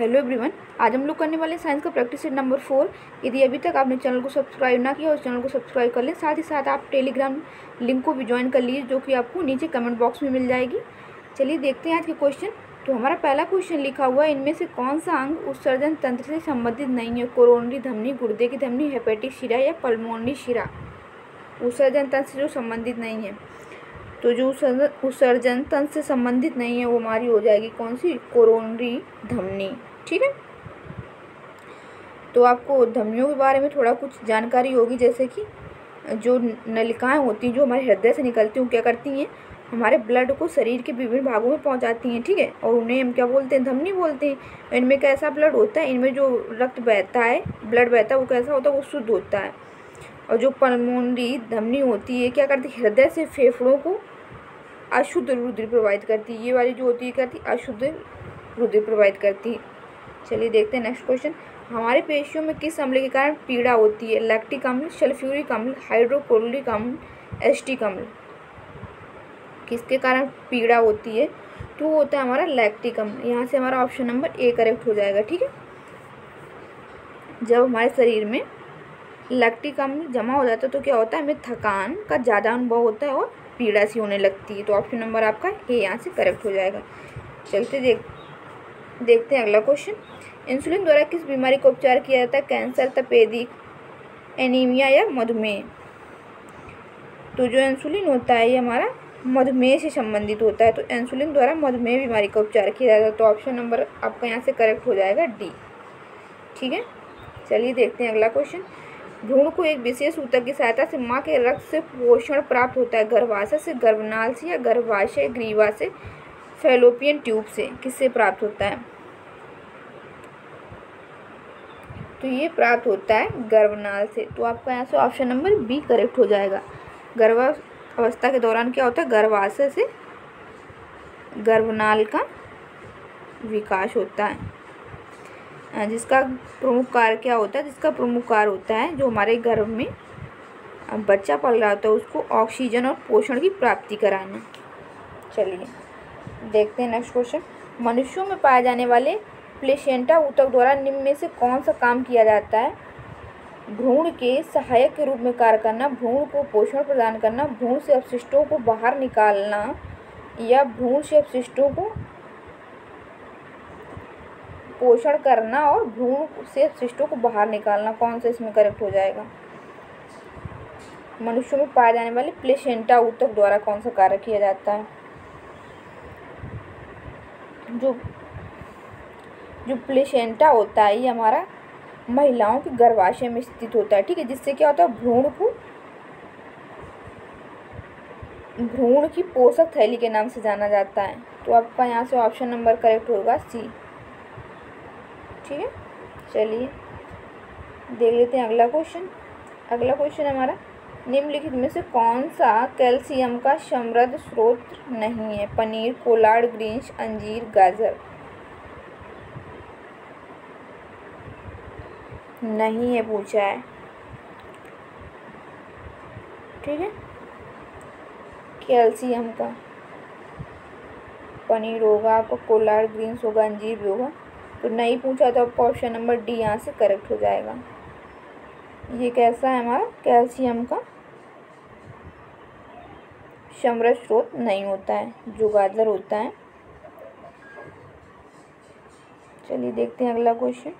Hello everyone, आज हम लोग करने वाले हैं साइंस का प्रैक्टिस सेट नंबर 4। यदि अभी तक आपने चैनल को सब्सक्राइब ना किया, उस चैनल को सब्सक्राइब कर लें। साथ ही साथ आप टेलीग्राम लिंक को भी ज्वाइन कर लीजिए, जो कि आपको नीचे कमेंट बॉक्स में मिल जाएगी। चलिए देखते हैं आज के क्वेश्चन। तो हमारा पहला क्वेश्चन लिखा हुआ है, इनमें से कौन सा अंग उत्सर्जन तंत्र से संबंधित नहीं है? कोरोनरी धमनी, गुर्दे की धमनी, हेपेटिक शिरा या पल्मोनरी शिरा? उत्सर्जन तंत्र से जो संबंधित नहीं है, तो जो उत्सर्जन तंत्र से संबंधित नहीं है वो हमारी हो जाएगी कौन सी? कोरोनरी धमनी। ठीक है, तो आपको धमनियों के बारे में थोड़ा कुछ जानकारी होगी, जैसे कि जो नलिकाएं होती हैं जो हमारे हृदय से निकलती हैं, क्या करती हैं? हमारे ब्लड को शरीर के विभिन्न भागों में पहुंचाती हैं। ठीक है, और उन्हें हम क्या बोलते हैं? धमनी बोलते हैं। इनमें कैसा ब्लड होता है? इनमें जो रक्त बहता है, ब्लड बहता है, वो कैसा होता है? वो शुद्ध होता है। और जो पल्मोनरी धमनी होती है, क्या करती है? हृदय से फेफड़ों को अशुद्ध रुधिर प्रवाहित करती है। ये वाली जो होती है क्या करती है? अशुद्ध रुधिर प्रवाहित करती है। चलिए देखते हैं नेक्स्ट क्वेश्चन। हमारे पेशियों में किस अम्ल के कारण पीड़ा होती है? लैक्टिक अम्ल, सल्फ्यूरिक अम्ल, हाइड्रोक्लोरिक अम्ल, एसिटिक अम्ल? किसके कारण पीड़ा होती है? तो वो होता है हमारा लैक्टिक अम्ल। यहाँ से हमारा ऑप्शन नंबर ए करेक्ट हो जाएगा। ठीक है, जब हमारे शरीर में लैक्टिक अम्ल जमा हो जाता है तो क्या होता है? हमें थकान का ज़्यादा अनुभव होता है और पीड़ा सी होने लगती है। तो ऑप्शन नंबर आपका ए यहाँ से करेक्ट हो जाएगा। चलते देखते हैं अगला क्वेश्चन। इंसुलिन द्वारा किस बीमारी का उपचार किया जाता है? कैंसर, तपेदिक, एनीमिया या मधुमेह? तो जो इंसुलिन होता है ये हमारा मधुमेह से संबंधित होता है, तो इंसुलिन द्वारा मधुमेह बीमारी का उपचार किया जाता है। तो ऑप्शन नंबर आपका यहाँ से करेक्ट हो जाएगा डी। ठीक है, चलिए देखते हैं अगला क्वेश्चन। भ्रूण को एक विशेष ऊतक की सहायता से माँ के रक्त से पोषण प्राप्त होता है। गर्भाशय से, गर्भनाल से या गर्भाशय ग्रीवा से, फैलोपियन ट्यूब से? किससे प्राप्त होता है? तो ये प्राप्त होता है गर्भनाल से। तो आपका यहाँ से ऑप्शन नंबर बी करेक्ट हो जाएगा। गर्भावस्था के दौरान क्या होता है? गर्भाशय से गर्भनाल का विकास होता है, जिसका प्रमुख कार्य क्या होता है? जिसका प्रमुख कार्य होता है जो हमारे गर्भ में बच्चा पल रहा होता है उसको ऑक्सीजन और पोषण की प्राप्ति कराना। चलिए देखते हैं नेक्स्ट क्वेश्चन। मनुष्यों में पाए जाने वाले प्लेसेंटा ऊतक द्वारा निम्न में से कौन सा काम किया जाता है? भ्रूण के सहायक के रूप में कार्य करना, भ्रूण को पोषण प्रदान करना, भ्रूण से अपशिष्टों को बाहर निकालना या भ्रूण से अपशिष्टों को पोषण करना और भ्रूण से अपशिष्टों को बाहर निकालना? कौन सा इसमें करेक्ट हो जाएगा? मनुष्यों में पाए जाने वाले प्लेसेंटा ऊतक द्वारा कौन सा कार्य किया जाता है? जो प्लेसेंटा होता है ये हमारा महिलाओं के गर्भाशय में स्थित होता है। ठीक है, जिससे क्या होता है? भ्रूण की पोषक थैली के नाम से जाना जाता है। तो आपका यहाँ से ऑप्शन नंबर करेक्ट होगा सी। ठीक है, चलिए देख लेते हैं अगला क्वेश्चन। अगला क्वेश्चन हमारा, निम्नलिखित में से कौन सा कैल्शियम का समृद्ध स्रोत नहीं है? पनीर, कोलाड ग्रीन्स, अंजीर, गाजर? नहीं है पूछा है। ठीक है, कैल्शियम का पनीर होगा, आपका कोलाड ग्रीन्स होगा, अंजीर भी होगा। तो नहीं पूछा तो आपका ऑप्शन नंबर डी यहाँ से करेक्ट हो जाएगा। ये कैसा है? हमारा कैल्शियम का समृद्ध स्रोत नहीं होता है, जो गाजर होता है। चलिए देखते हैं अगला क्वेश्चन।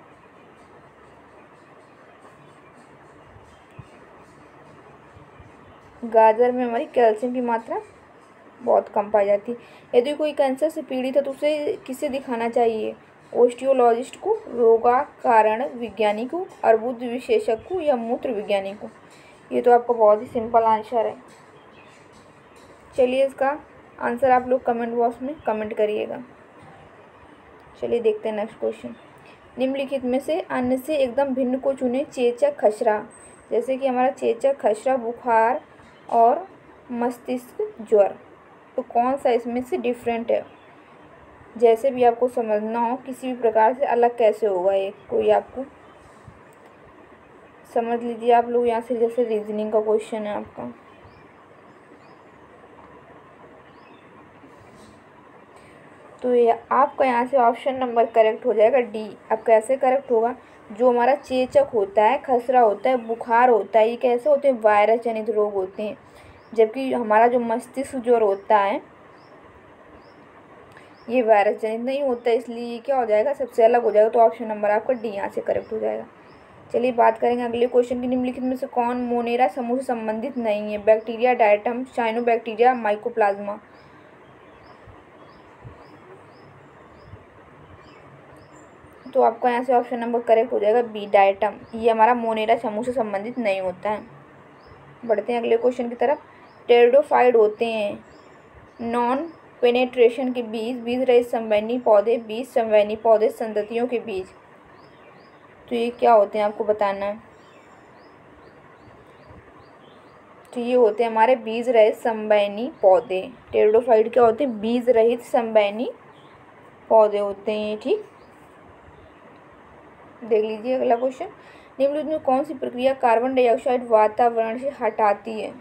गाजर में हमारी कैल्शियम की मात्रा बहुत कम पाई जाती है। यदि कोई कैंसर से पीड़ित है तो उसे किसे दिखाना चाहिए? ओस्टियोलॉजिस्ट को, रोगाकारण विज्ञानी को, अर्बुद विशेषज्ञ को या मूत्र विज्ञानी को? ये तो आपका बहुत ही सिंपल आंसर है। चलिए इसका आंसर आप लोग कमेंट बॉक्स में कमेंट करिएगा। चलिए देखते हैं नेक्स्ट क्वेश्चन। निम्नलिखित में से अन्य से एकदम भिन्न को चुने। चेचक, खसरा, जैसे कि हमारा चेचक, खसरा, बुखार और मस्तिष्क ज्वर, तो कौन सा इसमें से डिफरेंट है? जैसे भी आपको समझना हो, किसी भी प्रकार से अलग कैसे होगा ये, कोई आपको समझ लीजिए आप लोग यहाँ से, जैसे रीजनिंग का क्वेश्चन है आपका। तो ये आपका यहाँ से ऑप्शन नंबर करेक्ट हो जाएगा डी। अब कैसे करेक्ट होगा? जो हमारा चेचक होता है, खसरा होता है, बुखार होता है, ये कैसे होते हैं? वायरस जनित रोग होते हैं। जबकि हमारा जो मस्तिष्क ज्वर होता है ये वायरस जनित नहीं होता है, इसलिए क्या हो जाएगा? सबसे अलग हो जाएगा। तो ऑप्शन नंबर आपका डी यहाँ से करेक्ट हो जाएगा। चलिए बात करेंगे अगले क्वेश्चन की। निम्नलिखित में से कौन मोनेरा समूह से संबंधित नहीं है? Bacteria, diatom, cyanobacteria, mycoplasma. तो आपका यहाँ से ऑप्शन नंबर करेक्ट हो जाएगा बी, डायटम। ये हमारा मोनेरा समूह से संबंधित नहीं होता है। बढ़ते हैं अगले क्वेश्चन की तरफ। टेरिडोफाइट होते हैं नॉन पेनेट्रेशन के बीज, बीज रहित संवहनी पौधे, बीज संवहनी पौधे, संततियों के बीज। तो ये क्या होते हैं आपको बताना है। तो ये होते हैं हमारे बीज रहित संवहनी पौधे। टेरिडोफाइट क्या होते हैं? बीज रहित संवहनी पौधे होते हैं। ठीक, देख लीजिए अगला क्वेश्चन। निम्नलिखित में कौन सी प्रक्रिया कार्बन डाइऑक्साइड वातावरण से हटाती है?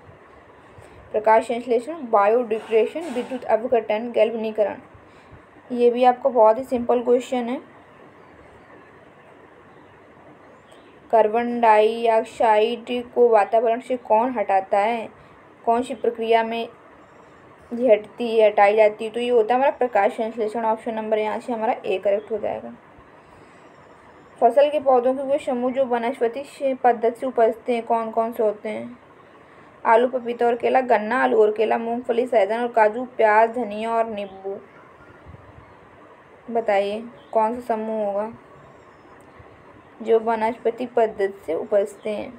प्रकाश संश्लेषण, बायोडिग्रेडेशन, विद्युत अपघटन, गैल्वेनीकरण। ये भी आपका बहुत ही सिंपल क्वेश्चन है। कार्बन डाइऑक्साइड को वातावरण से कौन हटाता है? कौन सी प्रक्रिया में ये हटती है, हटाई जाती है? तो ये होता है हमारा प्रकाश संश्लेषण। ऑप्शन नंबर यहाँ से हमारा ए करेक्ट हो जाएगा। फसल के पौधों के वे समूह जो वनस्पति पद्धति से उपजते हैं कौन कौन से होते हैं? आलू, पपीता और केला, गन्ना, आलू और केला, मूंगफली, सहजन और काजू, प्याज, धनिया और नींबू। बताइए कौन सा समूह होगा जो वनस्पति पद्धति से उपजते हैं?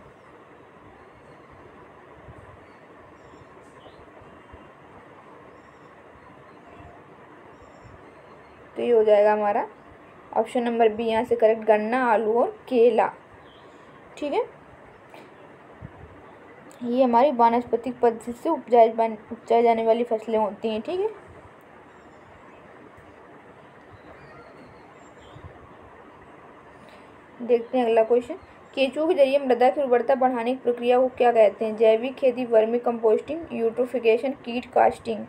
तो ये हो जाएगा हमारा ऑप्शन नंबर बी यहाँ से करेक्ट, गन्ना, आलू और केला। ठीक है, ये हमारी वानस्पतिक पद्धति से उपजाई जाने वाली फसलें होती हैं। ठीक है, देखते हैं अगला क्वेश्चन। केंचुओं के जरिए मृदा की उर्वरता बढ़ाने की प्रक्रिया को क्या कहते हैं? जैविक खेती, वर्मी कंपोस्टिंग, यूट्रोफिकेशन, कीट कास्टिंग।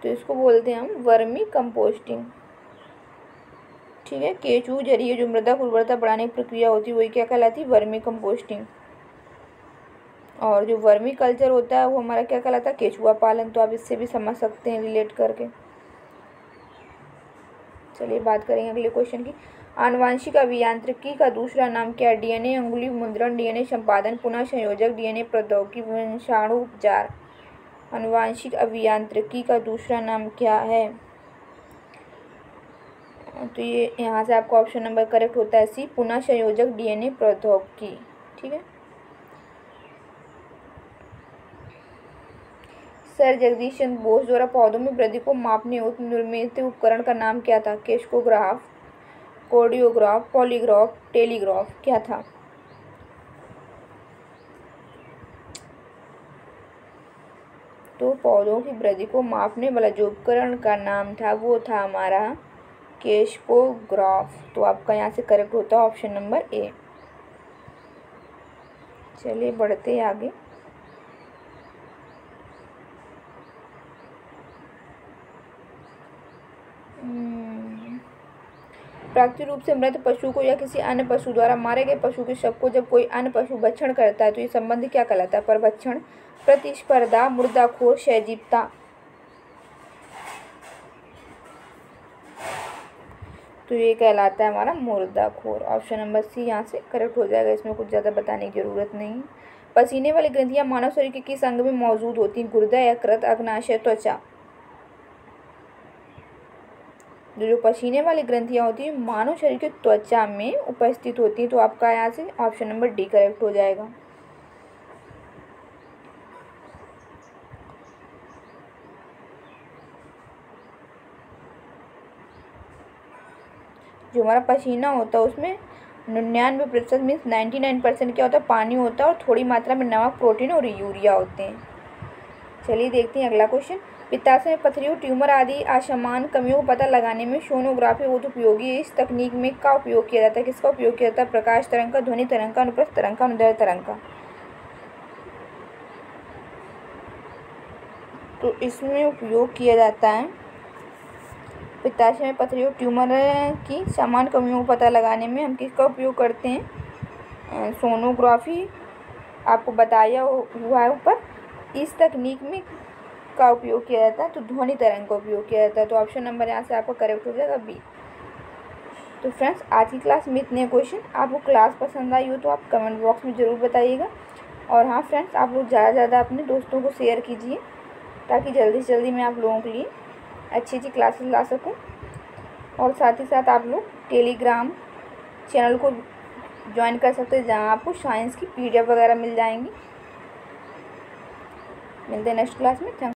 तो इसको बोलते हैं हम वर्मी कंपोस्टिंग। ठीक है, केंचुओं के जरिए जो मृदा की उर्वरता बढ़ाने की प्रक्रिया होती है वही क्या कहलाती है? Vermi composting. और जो वर्मी कल्चर होता है वो हमारा क्या कहलाता है? केंचुआ पालन। तो आप इससे भी समझ सकते हैं रिलेट करके। चलिए बात करेंगे अगले क्वेश्चन की। आनुवांशिक अभियांत्रिकी का दूसरा नाम क्या है? डीएनए अंगुली मुद्रण, डीएनए संपादन, पुनः संयोजक, डीएनए प्रौद्योगिकी, वंशाणु उपचार। आनुवांशिक अभियांत्रिकी का दूसरा नाम क्या है? तो ये यहाँ से आपका ऑप्शन नंबर करेक्ट होता है सी, पुनः संयोजक डीएनए प्रौद्योगिकी। ठीक है, सर जगदीश चंद्र बोस द्वारा पौधों में वृद्धि को मापने हेतु निर्मित उपकरण का नाम क्या था? केस्कोग्राफ, कोर्डियोग्राफ, पॉलीग्राफ, टेलीग्राफ। क्या था? तो पौधों की वृद्धि को मापने वाला जो उपकरण का नाम था वो था हमारा केस्कोग्राफ। तो आपका यहाँ से करेक्ट होता है ऑप्शन नंबर ए। चलिए बढ़ते हैं आगे। प्राकृतिक रूप से मृत पशु को या किसी अन्य पशु द्वारा मारे गए पशु के शव को जब कोई अन्य पशु भक्षण करता है तो ये संबंध क्या कहलाता है? परभक्षण, प्रतिस्पर्धा, मुर्दाखोर, सहजीवता। तो ये कहलाता है हमारा मुर्दाखोर। ऑप्शन नंबर सी यहाँ से करेक्ट हो जाएगा। इसमें कुछ ज़्यादा बताने की जरूरत नहीं। पसीने वाली ग्रंथियाँ मानव शरीर के किस अंग में मौजूद होती हैं? गुर्दा, यकृत, अग्नाशय, त्वचा। जो पसीने वाली ग्रंथियाँ होती हैं मानव शरीर के त्वचा में उपस्थित होती हैं। तो आपका यहाँ से ऑप्शन नंबर डी करेक्ट हो जाएगा। जो हमारा पसीना होता है उसमें 99% मीन्स 99% क्या होता है? पानी होता है और थोड़ी मात्रा में नमक, प्रोटीन और यूरिया होते हैं। चलिए देखते हैं अगला क्वेश्चन। पित्ताशय में पथरियों, ट्यूमर आदि असमान कमियों को पता लगाने में सोनोग्राफी बहुत उपयोगी है। इस तकनीक में का उपयोग किया जाता है? किसका उपयोग किया जाता है? प्रकाश तरंग का, ध्वनि तरंग का, अनुप्रस्थ तरंग का, अनुदैर्ध्य तरंग का। तो इसमें उपयोग किया जाता है पित्ताशय में पथरी और ट्यूमर की सामान्य कमियों को पता लगाने में हम किसका उपयोग करते हैं, सोनोग्राफी। आपको बताया हुआ है ऊपर। इस तकनीक में का उपयोग किया जाता है तो ध्वनि तरंग का उपयोग किया जाता है। तो ऑप्शन नंबर यहाँ से आपका करेक्ट हो जाएगा बी। तो फ्रेंड्स आज की क्लास में इतने क्वेश्चन। आपको क्लास पसंद आई हो तो आप कमेंट बॉक्स में ज़रूर बताइएगा। और हाँ फ्रेंड्स, आप लोग ज़्यादा से ज़्यादा अपने दोस्तों को शेयर कीजिए ताकि जल्दी से जल्दी मैं आप लोगों के लिए अच्छी अच्छी क्लासेस ला सकूं। और साथ ही साथ आप लोग टेलीग्राम चैनल को ज्वाइन कर सकते हैं जहां आपको साइंस की PDF वगैरह मिल जाएंगी। मिलते हैं नेक्स्ट क्लास में। थैंक